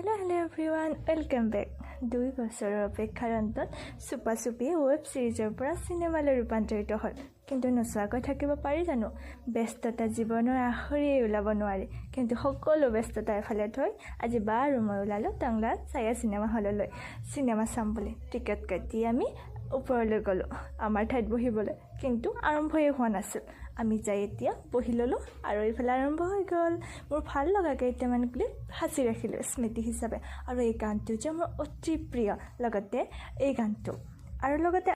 Hello' everyone, welcome back. 2 বছৰৰ অপেক্ষাৰ অন্তত চুপা চুপি ৱেব ছিৰিজৰ পৰা চিনেমালৈ ৰূপান্তৰিত হ'ল। কিন্তু নোচোৱাকৈ থাকিব পাৰি জানো? ব্যস্ততা জীৱনৰ আখৰেই ওলাব নোৱাৰি। কিন্তু সকলো ব্যস্ততা এফালে থৈ আজি বাৰু মই ওলালোঁ টাংলা ছায়া চিনেমা হললৈ চিনেমা চাম বুলি। টিকেট কাটি আমি ওপৰলৈ গ'লোঁ আমাৰ ঠাইত বহিবলৈ, কিন্তু আৰম্ভই হোৱা নাছিল। আমি যাই এতিয়া বহি ল'লোঁ আৰু এইফালে আৰম্ভ হৈ গ'ল মোৰ ভাল লগা কেইটামান ক্লিপ সাঁচি ৰাখিলোঁ স্মৃতি হিচাপে। আৰু এই গানটো যে মোৰ অতি প্ৰিয়, লগতে এই গানটো আৰু লগতে